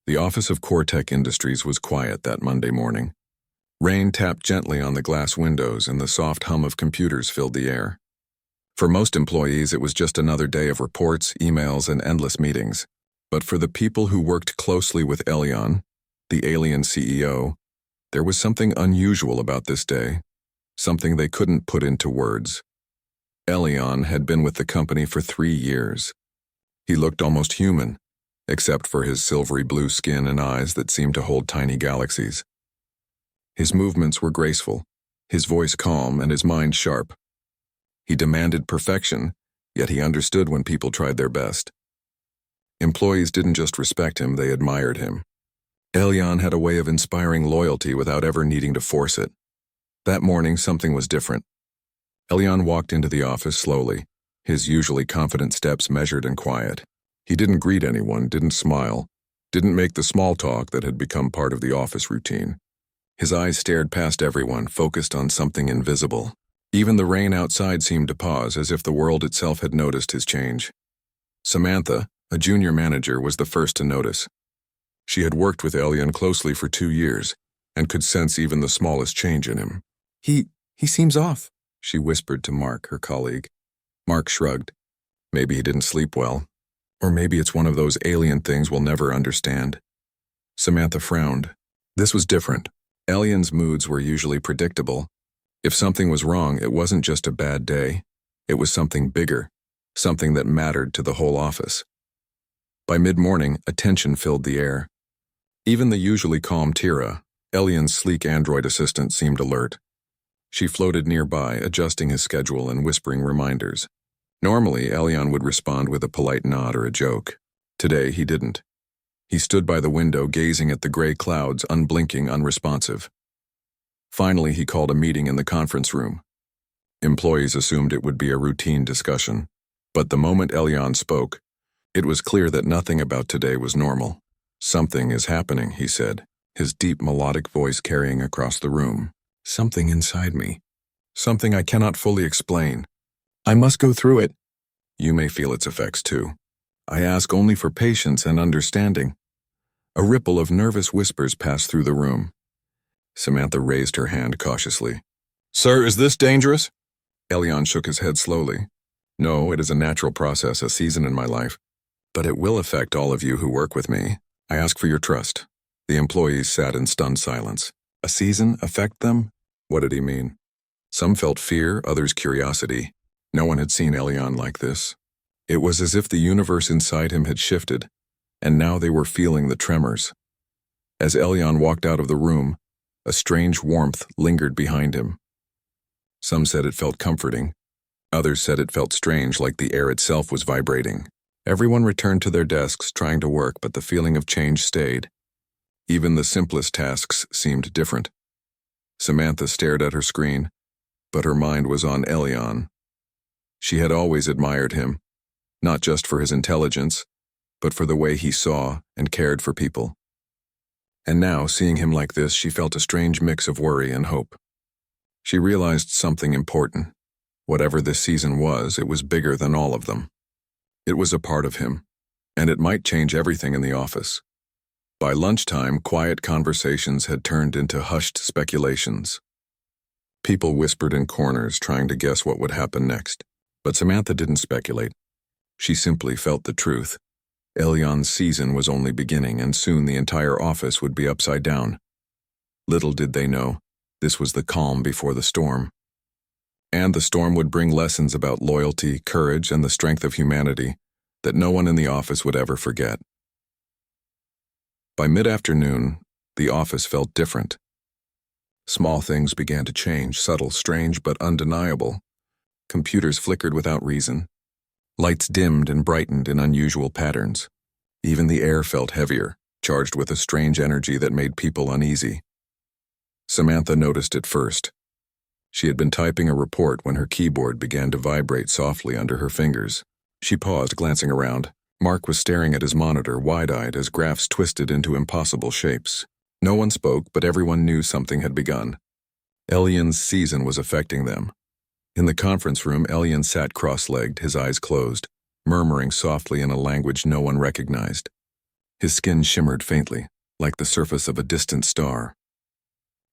The office of Cortec Industries was quiet that Monday morning. Rain tapped gently on the glass windows and the soft hum of computers filled the air. For most employees, it was just another day of reports, emails, and endless meetings. But for the people who worked closely with Elion, the alien CEO, there was something unusual about this day, something they couldn't put into words. Elion had been with the company for 3 years. He looked almost human, except for his silvery blue skin and eyes that seemed to hold tiny galaxies. His movements were graceful, his voice calm, and his mind sharp. He demanded perfection, yet he understood when people tried their best. Employees didn't just respect him, they admired him. Elion had a way of inspiring loyalty without ever needing to force it. That morning, something was different. Elion walked into the office slowly, his usually confident steps measured and quiet. He didn't greet anyone, didn't smile, didn't make the small talk that had become part of the office routine. His eyes stared past everyone, focused on something invisible. Even the rain outside seemed to pause, as if the world itself had noticed his change. Samantha, a junior manager, was the first to notice. She had worked with Elion closely for 2 years, and could sense even the smallest change in him. He seems off, she whispered to Mark, her colleague. Mark shrugged. Maybe he didn't sleep well. Or maybe it's one of those alien things we'll never understand. Samantha frowned. This was different. Elion's moods were usually predictable. If something was wrong, it wasn't just a bad day. It was something bigger, something that mattered to the whole office. By mid-morning, a tension filled the air. Even the usually calm Tira, Elion's sleek android assistant, seemed alert. She floated nearby, adjusting his schedule and whispering reminders. Normally, Elion would respond with a polite nod or a joke. Today, he didn't. He stood by the window, gazing at the gray clouds, unblinking, unresponsive. Finally, he called a meeting in the conference room. Employees assumed it would be a routine discussion. But the moment Elion spoke, it was clear that nothing about today was normal. Something is happening, he said, his deep melodic voice carrying across the room. Something inside me. Something I cannot fully explain. I must go through it. You may feel its effects too. I ask only for patience and understanding. A ripple of nervous whispers passed through the room. Samantha raised her hand cautiously. Sir, is this dangerous? Elion shook his head slowly. No, it is a natural process, a season in my life. But it will affect all of you who work with me. I ask for your trust. The employees sat in stunned silence. A season affect them? What did he mean? Some felt fear, others curiosity. No one had seen Elion like this. It was as if the universe inside him had shifted, and now they were feeling the tremors. As Elion walked out of the room, a strange warmth lingered behind him. Some said it felt comforting. Others said it felt strange, like the air itself was vibrating. Everyone returned to their desks trying to work, but the feeling of change stayed. Even the simplest tasks seemed different. Samantha stared at her screen, but her mind was on Elion. She had always admired him, not just for his intelligence, but for the way he saw and cared for people. And now, seeing him like this, she felt a strange mix of worry and hope. She realized something important. Whatever this season was, it was bigger than all of them. It was a part of him, and it might change everything in the office. By lunchtime, quiet conversations had turned into hushed speculations. People whispered in corners, trying to guess what would happen next. But Samantha didn't speculate. She simply felt the truth. Elion's season was only beginning, and soon the entire office would be upside down. Little did they know, this was the calm before the storm. And the storm would bring lessons about loyalty, courage, and the strength of humanity that no one in the office would ever forget. By mid-afternoon, the office felt different. Small things began to change, subtle, strange, but undeniable. Computers flickered without reason. Lights dimmed and brightened in unusual patterns. Even the air felt heavier, charged with a strange energy that made people uneasy. Samantha noticed it first. She had been typing a report when her keyboard began to vibrate softly under her fingers. She paused, glancing around. Mark was staring at his monitor, wide-eyed, as graphs twisted into impossible shapes. No one spoke, but everyone knew something had begun. Elion's season was affecting them. In the conference room, Elion sat cross-legged, his eyes closed, murmuring softly in a language no one recognized. His skin shimmered faintly, like the surface of a distant star.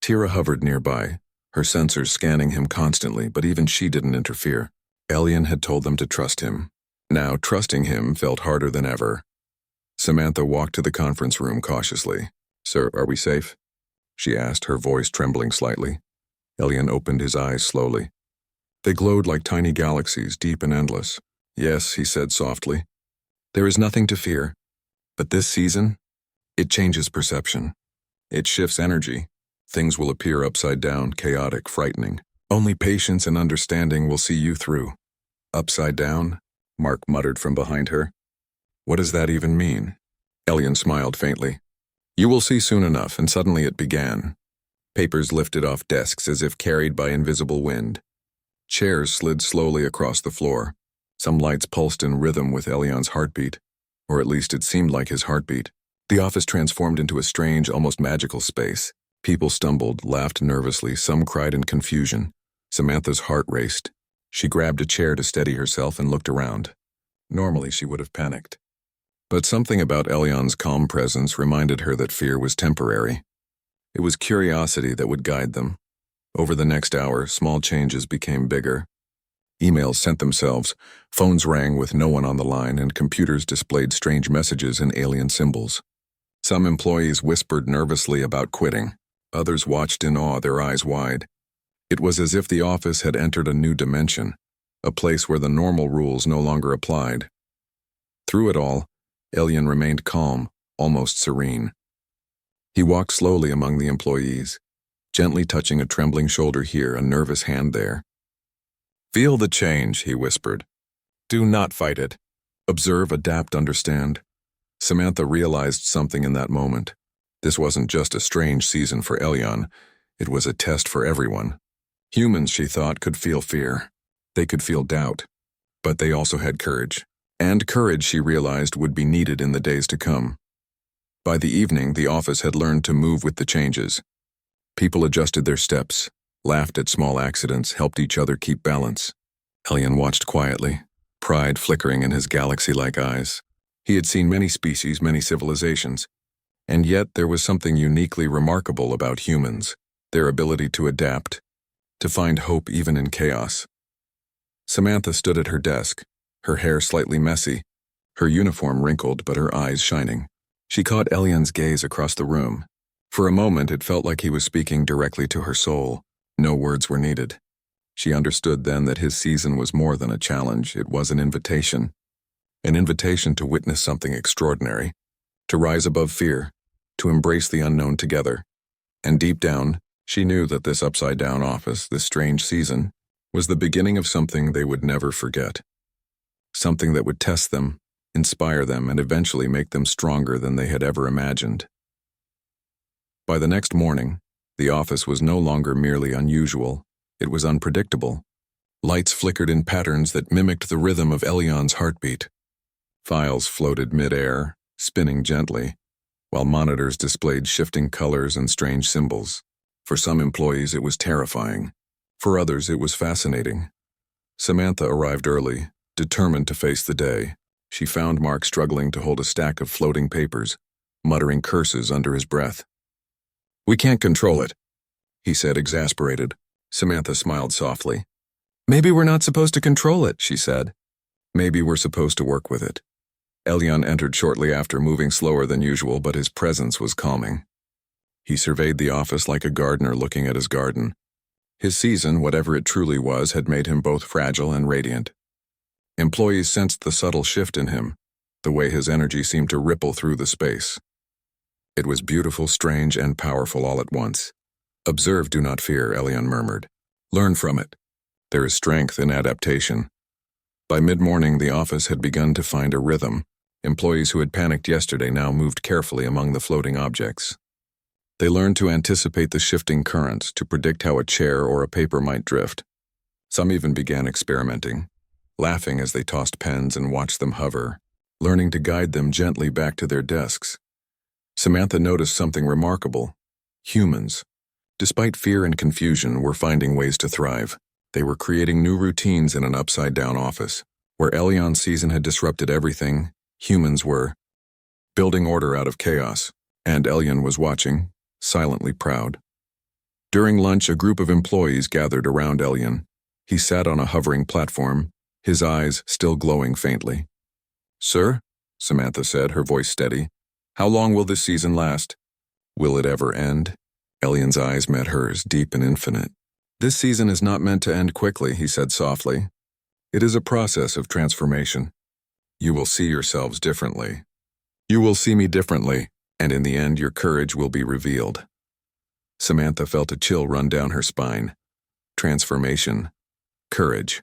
Tira hovered nearby, her sensors scanning him constantly, but even she didn't interfere. Elian had told them to trust him. Now, trusting him felt harder than ever. Samantha walked to the conference room cautiously. "Sir, are we safe?" she asked, her voice trembling slightly. Elian opened his eyes slowly. They glowed like tiny galaxies, deep and endless. "Yes," he said softly. "There is nothing to fear. But this season, it changes perception. It shifts energy. Things will appear upside down, chaotic, frightening. Only patience and understanding will see you through." "Upside down?" Mark muttered from behind her. "What does that even mean?" Elian smiled faintly. "You will see soon enough," and suddenly it began. Papers lifted off desks as if carried by invisible wind. Chairs slid slowly across the floor. Some lights pulsed in rhythm with Elian's heartbeat, or at least it seemed like his heartbeat. The office transformed into a strange, almost magical space. People stumbled, laughed nervously, some cried in confusion. Samantha's heart raced. She grabbed a chair to steady herself and looked around. Normally she would have panicked. But something about Elian's calm presence reminded her that fear was temporary. It was curiosity that would guide them. Over the next hour, small changes became bigger. Emails sent themselves, phones rang with no one on the line, and computers displayed strange messages in alien symbols. Some employees whispered nervously about quitting. Others watched in awe, their eyes wide. It was as if the office had entered a new dimension, a place where the normal rules no longer applied. Through it all, Elian remained calm, almost serene. He walked slowly among the employees, gently touching a trembling shoulder here, a nervous hand there. "Feel the change," he whispered. "Do not fight it. Observe, adapt, understand." Samantha realized something in that moment. This wasn't just a strange season for Elian, it was a test for everyone. Humans, she thought, could feel fear. They could feel doubt. But they also had courage. And courage, she realized, would be needed in the days to come. By the evening, the office had learned to move with the changes. People adjusted their steps, laughed at small accidents, helped each other keep balance. Elian watched quietly, pride flickering in his galaxy-like eyes. He had seen many species, many civilizations, and yet there was something uniquely remarkable about humans, their ability to adapt, to find hope even in chaos. Samantha stood at her desk, her hair slightly messy, her uniform wrinkled but her eyes shining. She caught Elian's gaze across the room. For a moment it felt like he was speaking directly to her soul. No words were needed. She understood then that his season was more than a challenge, it was an invitation. An invitation to witness something extraordinary, to rise above fear, to embrace the unknown together. And deep down, she knew that this upside-down office, this strange season, was the beginning of something they would never forget. Something that would test them, inspire them, and eventually make them stronger than they had ever imagined. By the next morning, the office was no longer merely unusual, it was unpredictable. Lights flickered in patterns that mimicked the rhythm of Elian's heartbeat. Files floated mid-air, spinning gently, while monitors displayed shifting colors and strange symbols. For some employees it was terrifying. For others it was fascinating. Samantha arrived early, determined to face the day. She found Mark struggling to hold a stack of floating papers, muttering curses under his breath. "We can't control it," he said, exasperated. Samantha smiled softly. "Maybe we're not supposed to control it," she said. "Maybe we're supposed to work with it." Elian entered shortly after, moving slower than usual, but his presence was calming. He surveyed the office like a gardener looking at his garden. His season, whatever it truly was, had made him both fragile and radiant. Employees sensed the subtle shift in him, the way his energy seemed to ripple through the space. It was beautiful, strange, and powerful all at once. "Observe, do not fear," Elian murmured. "Learn from it. There is strength in adaptation." By mid-morning, the office had begun to find a rhythm. Employees who had panicked yesterday now moved carefully among the floating objects. They learned to anticipate the shifting currents, to predict how a chair or a paper might drift. Some even began experimenting, laughing as they tossed pens and watched them hover, learning to guide them gently back to their desks. Samantha noticed something remarkable. Humans, despite fear and confusion, were finding ways to thrive. They were creating new routines in an upside-down office. Where Elian's season had disrupted everything, humans were building order out of chaos, and Elian was watching, silently proud. During lunch, a group of employees gathered around Elian. He sat on a hovering platform, his eyes still glowing faintly. "Sir," Samantha said, her voice steady, "how long will this season last? Will it ever end?" Elian's eyes met hers, deep and infinite. "This season is not meant to end quickly," he said softly. "It is a process of transformation. You will see yourselves differently. You will see me differently, and in the end your courage will be revealed." Samantha felt a chill run down her spine. Transformation. Courage.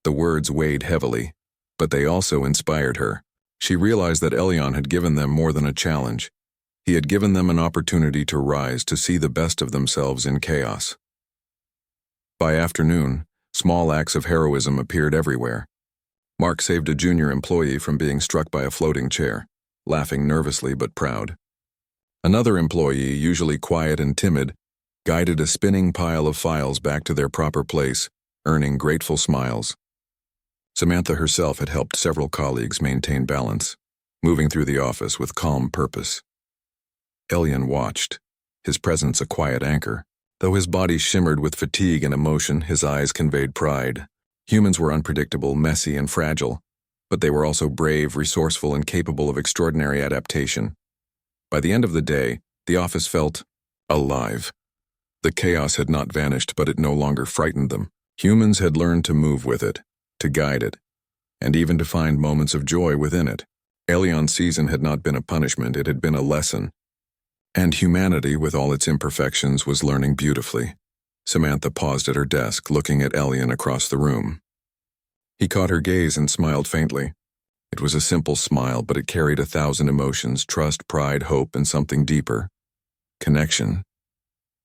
The words weighed heavily, but they also inspired her. She realized that Elian had given them more than a challenge. He had given them an opportunity to rise, to see the best of themselves in chaos. By afternoon, small acts of heroism appeared everywhere. Mark saved a junior employee from being struck by a floating chair, laughing nervously but proud. Another employee, usually quiet and timid, guided a spinning pile of files back to their proper place, earning grateful smiles. Samantha herself had helped several colleagues maintain balance, moving through the office with calm purpose. Elian watched, his presence a quiet anchor. Though his body shimmered with fatigue and emotion, his eyes conveyed pride. Humans were unpredictable, messy, and fragile, but they were also brave, resourceful, and capable of extraordinary adaptation. By the end of the day, the office felt alive. The chaos had not vanished, but it no longer frightened them. Humans had learned to move with it, to guide it, and even to find moments of joy within it. Elian's season had not been a punishment, it had been a lesson. And humanity, with all its imperfections, was learning beautifully. Samantha paused at her desk, looking at Elian across the room. He caught her gaze and smiled faintly. It was a simple smile, but it carried 1,000 emotions: trust, pride, hope, and something deeper. Connection.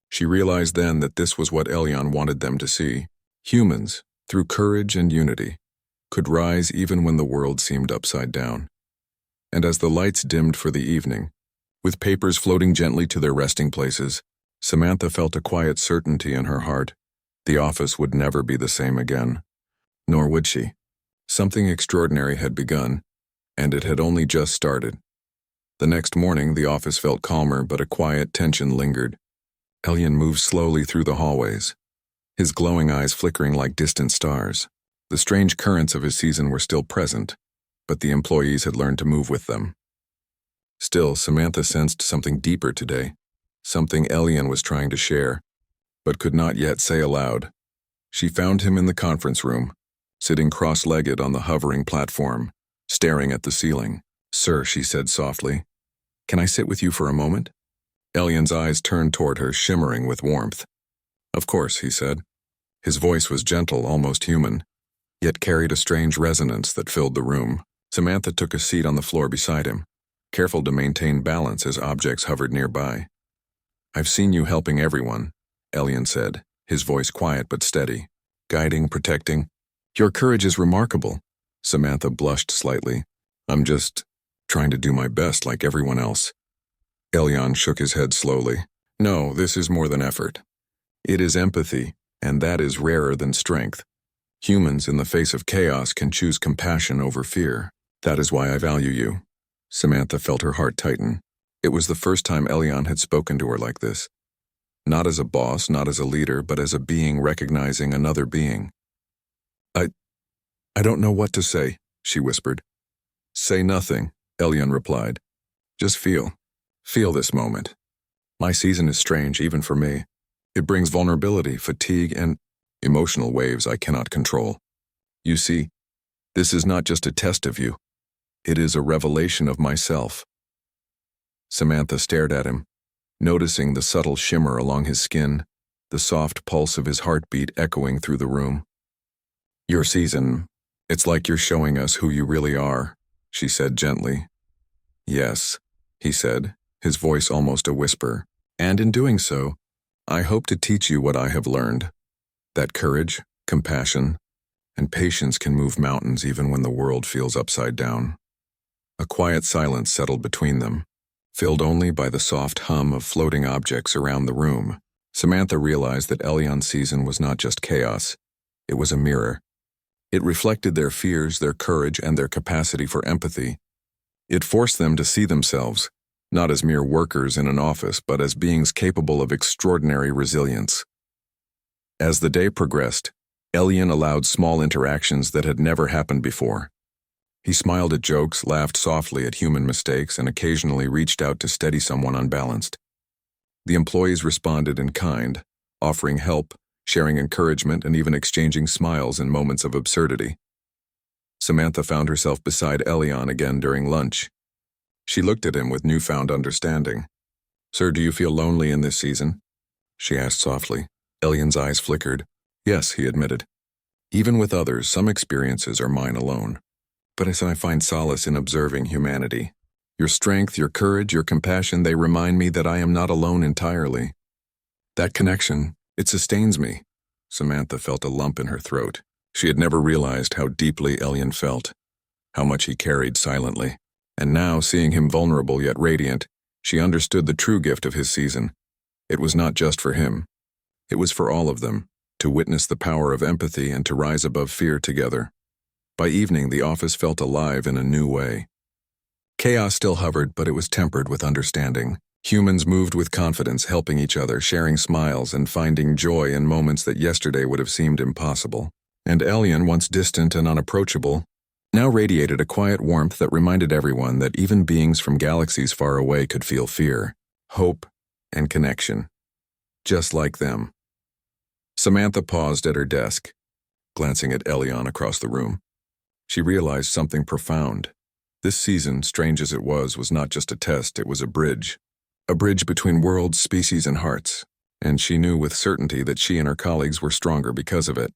She realized then that this was what Elian wanted them to see. Humans, through courage and unity, could rise even when the world seemed upside down. And as the lights dimmed for the evening, with papers floating gently to their resting places, Samantha felt a quiet certainty in her heart. The office would never be the same again. Nor would she. Something extraordinary had begun, and it had only just started. The next morning, the office felt calmer, but a quiet tension lingered. Elian moved slowly through the hallways, his glowing eyes flickering like distant stars. The strange currents of his season were still present, but the employees had learned to move with them. Still, Samantha sensed something deeper today, something Elian was trying to share, but could not yet say aloud. She found him in the conference room, sitting cross-legged on the hovering platform, staring at the ceiling. "Sir," she said softly, "can I sit with you for a moment?" Elian's eyes turned toward her, shimmering with warmth. "Of course," he said. His voice was gentle, almost human, yet carried a strange resonance that filled the room. Samantha took a seat on the floor beside him, careful to maintain balance as objects hovered nearby. "I've seen you helping everyone," Elian said, his voice quiet but steady. "Guiding, protecting. Your courage is remarkable." Samantha blushed slightly. "I'm just trying to do my best like everyone else." Elian shook his head slowly. "No, this is more than effort. It is empathy, and that is rarer than strength. Humans, in the face of chaos, can choose compassion over fear. That is why I value you." Samantha felt her heart tighten. It was the first time Elian had spoken to her like this. Not as a boss, not as a leader, but as a being recognizing another being. I don't know what to say," she whispered. "Say nothing," Elian replied. "Just feel. Feel this moment. My season is strange, even for me. It brings vulnerability, fatigue, and emotional waves I cannot control. You see, this is not just a test of you. It is a revelation of myself." Samantha stared at him, noticing the subtle shimmer along his skin, the soft pulse of his heartbeat echoing through the room. "Your season, it's like you're showing us who you really are," she said gently. "Yes," he said, his voice almost a whisper. "And in doing so, I hope to teach you what I have learned, that courage, compassion, and patience can move mountains even when the world feels upside down." A quiet silence settled between them, filled only by the soft hum of floating objects around the room. Samantha realized that Elian's season was not just chaos. It was a mirror. It reflected their fears, their courage, and their capacity for empathy. It forced them to see themselves, not as mere workers in an office, but as beings capable of extraordinary resilience. As the day progressed, Elian allowed small interactions that had never happened before. He smiled at jokes, laughed softly at human mistakes, and occasionally reached out to steady someone unbalanced. The employees responded in kind, offering help, sharing encouragement, and even exchanging smiles in moments of absurdity. Samantha found herself beside Elian again during lunch. She looked at him with newfound understanding. "Sir, do you feel lonely in this season?" she asked softly. Elian's eyes flickered. "Yes," he admitted. "Even with others, some experiences are mine alone. But as I find solace in observing humanity. Your strength, your courage, your compassion, they remind me that I am not alone entirely. That connection, it sustains me." Samantha felt a lump in her throat. She had never realized how deeply Elian felt, how much he carried silently. And now, seeing him vulnerable yet radiant, she understood the true gift of his season. It was not just for him. It was for all of them, to witness the power of empathy and to rise above fear together. By evening, the office felt alive in a new way. Chaos still hovered, but it was tempered with understanding. Humans moved with confidence, helping each other, sharing smiles, and finding joy in moments that yesterday would have seemed impossible. And Elian, once distant and unapproachable, now radiated a quiet warmth that reminded everyone that even beings from galaxies far away could feel fear, hope, and connection. Just like them. Samantha paused at her desk, glancing at Elian across the room. She realized something profound. This season, strange as it was not just a test, it was a bridge. A bridge between worlds, species, and hearts. And she knew with certainty that she and her colleagues were stronger because of it.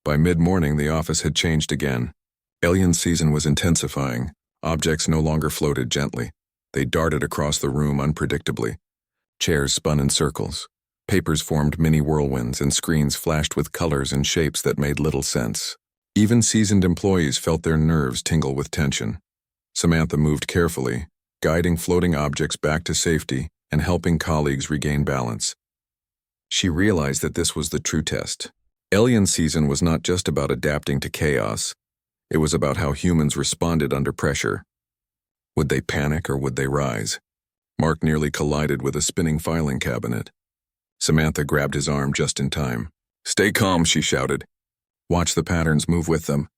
By mid-morning, the office had changed again. Elian's season was intensifying. Objects no longer floated gently. They darted across the room unpredictably. Chairs spun in circles. Papers formed mini whirlwinds, and screens flashed with colors and shapes that made little sense. Even seasoned employees felt their nerves tingle with tension. Samantha moved carefully, guiding floating objects back to safety and helping colleagues regain balance. She realized that this was the true test. Elian's season was not just about adapting to chaos. It was about how humans responded under pressure. Would they panic or would they rise? Mark nearly collided with a spinning filing cabinet. Samantha grabbed his arm just in time. "Stay calm," she shouted. "Watch the patterns, move with them."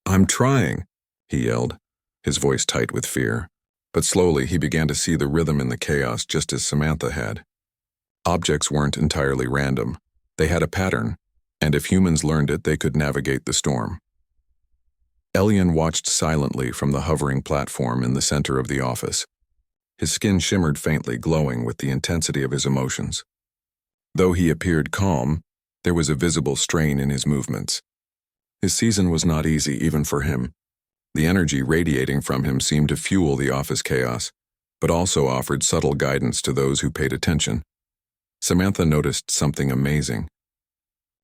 "I'm trying," he yelled, his voice tight with fear. But slowly he began to see the rhythm in the chaos just as Samantha had. Objects weren't entirely random. They had a pattern, and if humans learned it, they could navigate the storm. Elian watched silently from the hovering platform in the center of the office. His skin shimmered faintly, glowing with the intensity of his emotions. Though he appeared calm, there was a visible strain in his movements. His season was not easy even for him. The energy radiating from him seemed to fuel the office chaos, but also offered subtle guidance to those who paid attention. Samantha noticed something amazing.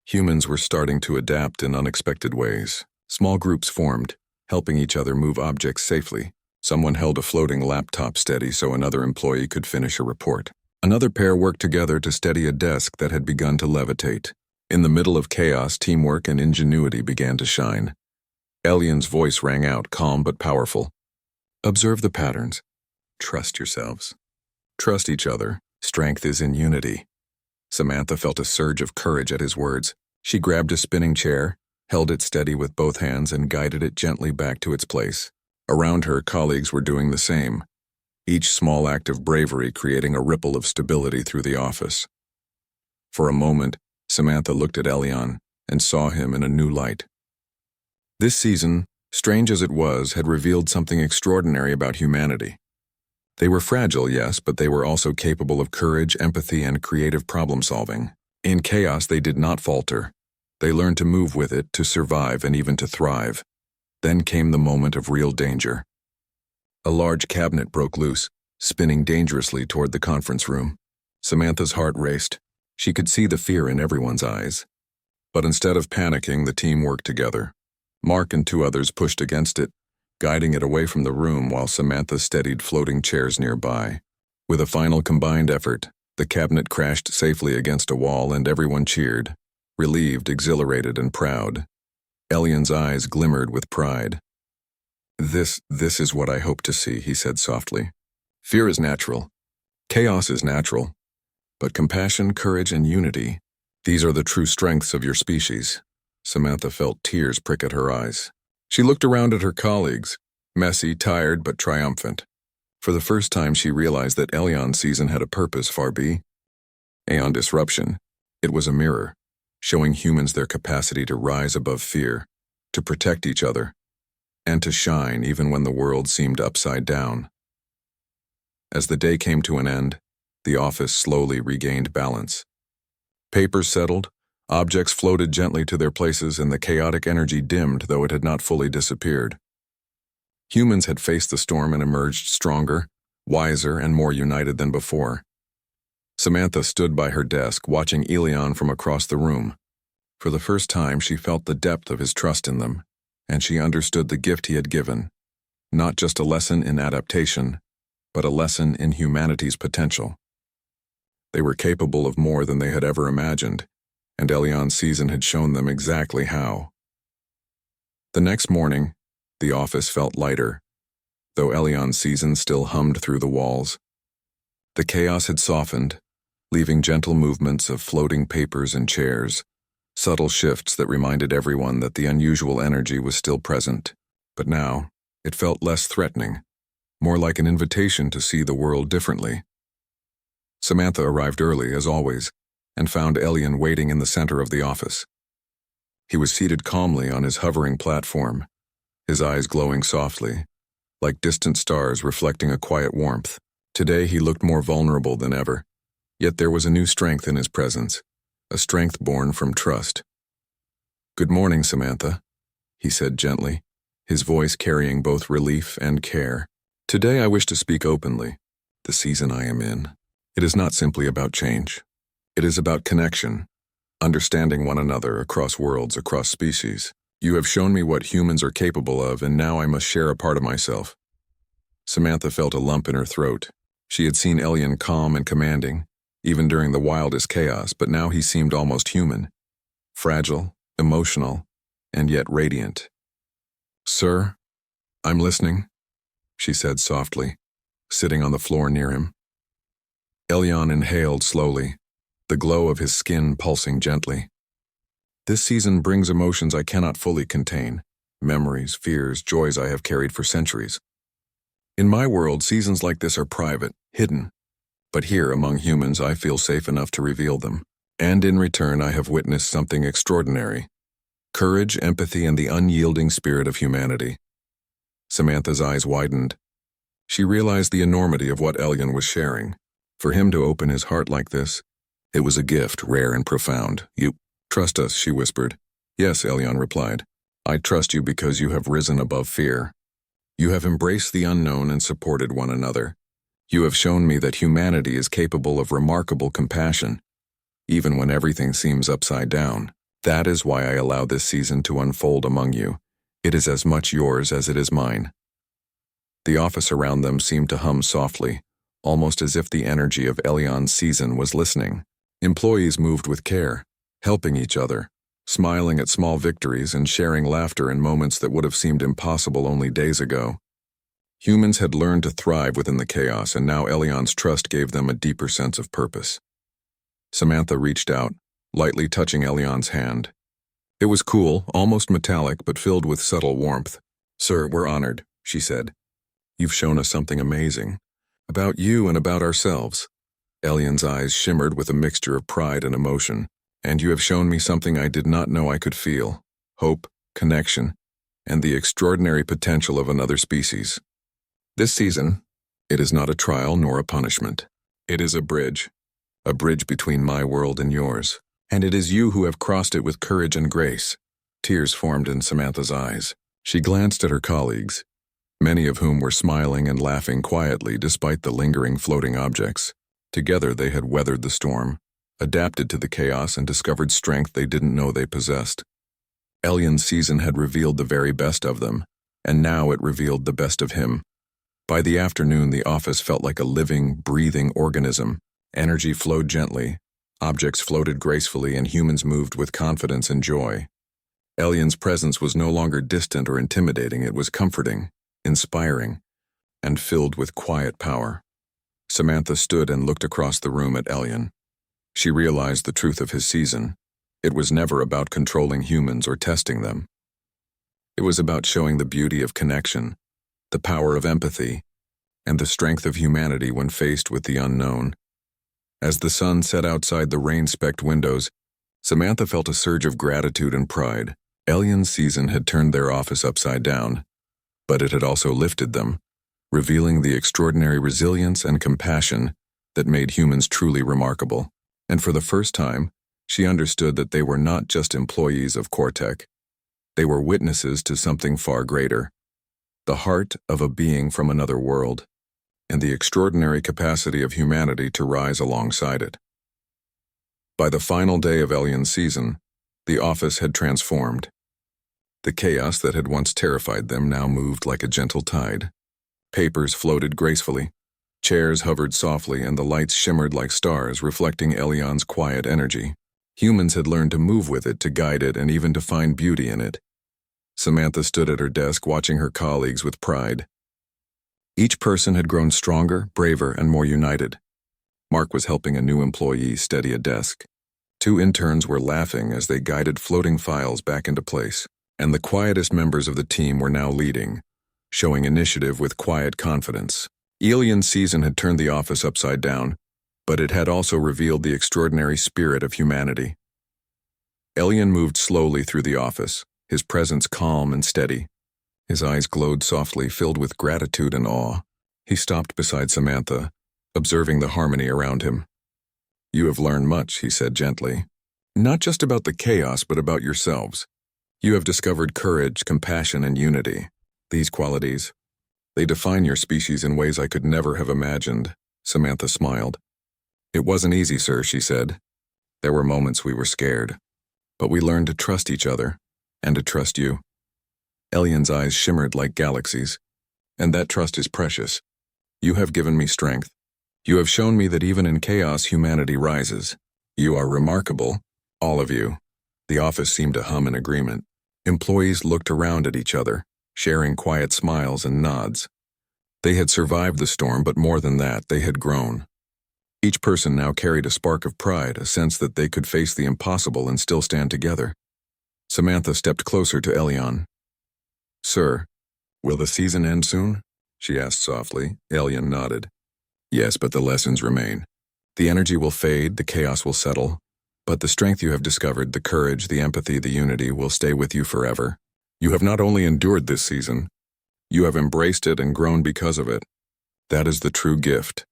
Humans were starting to adapt in unexpected ways. Small groups formed, helping each other move objects safely. Someone held a floating laptop steady so another employee could finish a report. Another pair worked together to steady a desk that had begun to levitate. In the middle of chaos, teamwork and ingenuity began to shine. Elian's voice rang out, calm but powerful. "Observe the patterns. Trust yourselves. Trust each other. Strength is in unity." Samantha felt a surge of courage at his words. She grabbed a spinning chair, held it steady with both hands, and guided it gently back to its place. Around her, colleagues were doing the same, each small act of bravery creating a ripple of stability through the office. For a moment, Samantha looked at Elian and saw him in a new light. This season, strange as it was, had revealed something extraordinary about humanity. They were fragile, yes, but they were also capable of courage, empathy, and creative problem-solving. In chaos, they did not falter. They learned to move with it, to survive, and even to thrive. Then came the moment of real danger. A large cabinet broke loose, spinning dangerously toward the conference room. Samantha's heart raced. She could see the fear in everyone's eyes. But instead of panicking, the team worked together. Mark and two others pushed against it, guiding it away from the room while Samantha steadied floating chairs nearby. With a final combined effort, the cabinet crashed safely against a wall and everyone cheered, relieved, exhilarated, and proud. Elian's eyes glimmered with pride. This is what I hope to see, he said softly. Fear is natural. Chaos is natural. But compassion, courage, and unity, these are the true strengths of your species. Samantha felt tears prick at her eyes. She looked around at her colleagues, messy, tired, but triumphant. For the first time, she realized that Elion's season had a purpose far beyond disruption. It was a mirror, showing humans their capacity to rise above fear, to protect each other, and to shine even when the world seemed upside down. As the day came to an end, the office slowly regained balance. Papers settled, objects floated gently to their places, and the chaotic energy dimmed, though it had not fully disappeared. Humans had faced the storm and emerged stronger, wiser, and more united than before. Samantha stood by her desk, watching Elion from across the room. For the first time, she felt the depth of his trust in them, and she understood the gift he had given, not just a lesson in adaptation, but a lesson in humanity's potential. They were capable of more than they had ever imagined, and Elion's season had shown them exactly how. The next morning, the office felt lighter, though Elion's season still hummed through the walls. The chaos had softened, leaving gentle movements of floating papers and chairs, subtle shifts that reminded everyone that the unusual energy was still present. But now, it felt less threatening, more like an invitation to see the world differently. Samantha arrived early, as always, and found Elion waiting in the center of the office. He was seated calmly on his hovering platform, his eyes glowing softly, like distant stars reflecting a quiet warmth. Today he looked more vulnerable than ever, yet there was a new strength in his presence, a strength born from trust. "Good morning, Samantha," he said gently, his voice carrying both relief and care. "Today I wish to speak openly. The season I am in, it is not simply about change. It is about connection, understanding one another across worlds, across species. You have shown me what humans are capable of, and now I must share a part of myself." Samantha felt a lump in her throat. She had seen Elion calm and commanding, even during the wildest chaos, but now he seemed almost human, fragile, emotional, and yet radiant. "Sir, I'm listening," she said softly, sitting on the floor near him. Elion inhaled slowly, the glow of his skin pulsing gently. "This season brings emotions I cannot fully contain, memories, fears, joys I have carried for centuries. In my world, seasons like this are private, hidden, but here among humans I feel safe enough to reveal them. And in return I have witnessed something extraordinary: courage, empathy, and the unyielding spirit of humanity." Samantha's eyes widened. She realized the enormity of what Elion was sharing. For him to open his heart like this, it was a gift, rare and profound. "You trust us," she whispered. "Yes," Elion replied. "I trust you because you have risen above fear. You have embraced the unknown and supported one another. You have shown me that humanity is capable of remarkable compassion, even when everything seems upside down. That is why I allow this season to unfold among you. It is as much yours as it is mine." The office around them seemed to hum softly, almost as if the energy of Elion's season was listening. Employees moved with care, helping each other, smiling at small victories and sharing laughter in moments that would have seemed impossible only days ago. Humans had learned to thrive within the chaos, and now Elion's trust gave them a deeper sense of purpose. Samantha reached out, lightly touching Elion's hand. It was cool, almost metallic, but filled with subtle warmth. "Sir, we're honored," she said. "You've shown us something amazing. About you and about ourselves." Elion's eyes shimmered with a mixture of pride and emotion. "And you have shown me something I did not know I could feel: hope, connection, and the extraordinary potential of another species. This season, it is not a trial nor a punishment. It is a bridge between my world and yours. And it is you who have crossed it with courage and grace." Tears formed in Samantha's eyes. She glanced at her colleagues, many of whom were smiling and laughing quietly despite the lingering floating objects. Together they had weathered the storm, adapted to the chaos, and discovered strength they didn't know they possessed. Elion's season had revealed the very best of them, and now it revealed the best of him. By the afternoon, the office felt like a living, breathing organism. Energy flowed gently, objects floated gracefully, and humans moved with confidence and joy. Elion's presence was no longer distant or intimidating, it was comforting. inspiring, and filled with quiet power. Samantha stood and looked across the room at Elian. She realized the truth of his season. It was never about controlling humans or testing them. It was about showing the beauty of connection, the power of empathy, and the strength of humanity when faced with the unknown. As the sun set outside the rain-specked windows, Samantha felt a surge of gratitude and pride. Elian's season had turned their office upside down, but it had also lifted them, revealing the extraordinary resilience and compassion that made humans truly remarkable. And for the first time, she understood that they were not just employees of Cortec. They were witnesses to something far greater, the heart of a being from another world, and the extraordinary capacity of humanity to rise alongside it. By the final day of Elian's season, the office had transformed. The chaos that had once terrified them now moved like a gentle tide. Papers floated gracefully, chairs hovered softly, and the lights shimmered like stars, reflecting Elian's quiet energy. Humans had learned to move with it, to guide it, and even to find beauty in it. Samantha stood at her desk, watching her colleagues with pride. Each person had grown stronger, braver, and more united. Mark was helping a new employee steady a desk. 2 interns were laughing as they guided floating files back into place, and the quietest members of the team were now leading, showing initiative with quiet confidence. Elian's season had turned the office upside down, but it had also revealed the extraordinary spirit of humanity. Elian moved slowly through the office, his presence calm and steady. His eyes glowed softly, filled with gratitude and awe. He stopped beside Samantha, observing the harmony around him. "You have learned much," he said gently. "Not just about the chaos, but about yourselves. You have discovered courage, compassion, and unity. These qualities, they define your species in ways I could never have imagined." Samantha smiled. "It wasn't easy, sir," she said. "There were moments we were scared, but we learned to trust each other, and to trust you." Elian's eyes shimmered like galaxies. "And that trust is precious. You have given me strength. You have shown me that even in chaos, humanity rises. You are remarkable, all of you." The office seemed to hum in agreement. Employees looked around at each other, sharing quiet smiles and nods. They had survived the storm, but more than that, they had grown. Each person now carried a spark of pride, a sense that they could face the impossible and still stand together. Samantha stepped closer to Elian. "Sir, will the season end soon?" she asked softly. Elian nodded. "Yes, but the lessons remain. The energy will fade, the chaos will settle, but the strength you have discovered, the courage, the empathy, the unity, will stay with you forever. You have not only endured this season, you have embraced it and grown because of it. That is the true gift."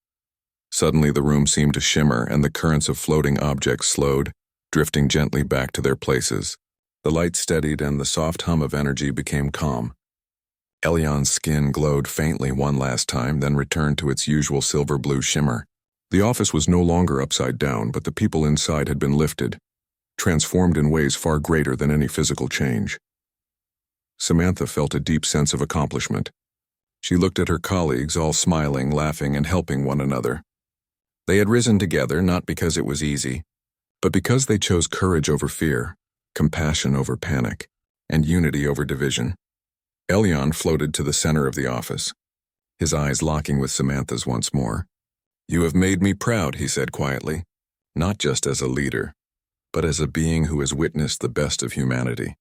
Suddenly the room seemed to shimmer, and the currents of floating objects slowed, drifting gently back to their places. The light steadied, and the soft hum of energy became calm. Elian's skin glowed faintly one last time, then returned to its usual silver-blue shimmer. The office was no longer upside down, but the people inside had been lifted, transformed in ways far greater than any physical change. Samantha felt a deep sense of accomplishment. She looked at her colleagues, all smiling, laughing, and helping one another. They had risen together not because it was easy, but because they chose courage over fear, compassion over panic, and unity over division. Elian floated to the center of the office, his eyes locking with Samantha's once more. "You have made me proud," he said quietly, "not just as a leader, but as a being who has witnessed the best of humanity.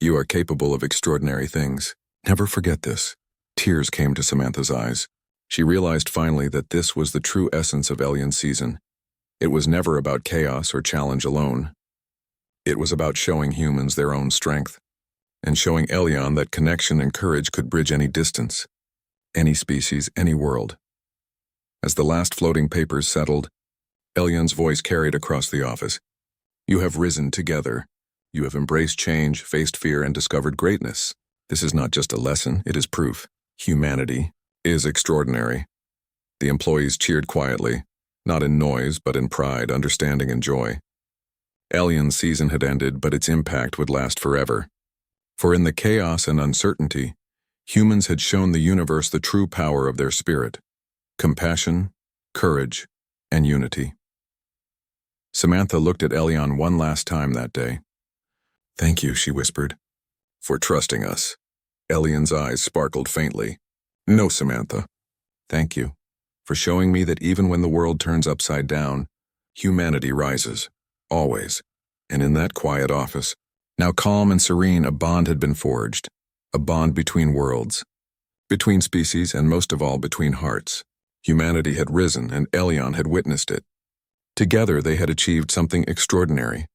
You are capable of extraordinary things. Never forget this." Tears came to Samantha's eyes. She realized finally that this was the true essence of Elian's season. It was never about chaos or challenge alone. It was about showing humans their own strength, and showing Elian that connection and courage could bridge any distance, any species, any world. As the last floating papers settled, Elian's voice carried across the office. "You have risen together. You have embraced change, faced fear, and discovered greatness. This is not just a lesson, it is proof. Humanity is extraordinary." The employees cheered quietly, not in noise, but in pride, understanding, and joy. Elian's season had ended, but its impact would last forever. For in the chaos and uncertainty, humans had shown the universe the true power of their spirit: compassion, courage, and unity. Samantha looked at Elian one last time that day. "Thank you," she whispered, "for trusting us." Elian's eyes sparkled faintly. No, Samantha. Thank you for showing me that even when the world turns upside down, humanity rises. Always. And in that quiet office, now calm and serene, a bond had been forged. A bond between worlds. Between species, and most of all, between hearts. Humanity had risen, and Elian had witnessed it. Together they had achieved something extraordinary.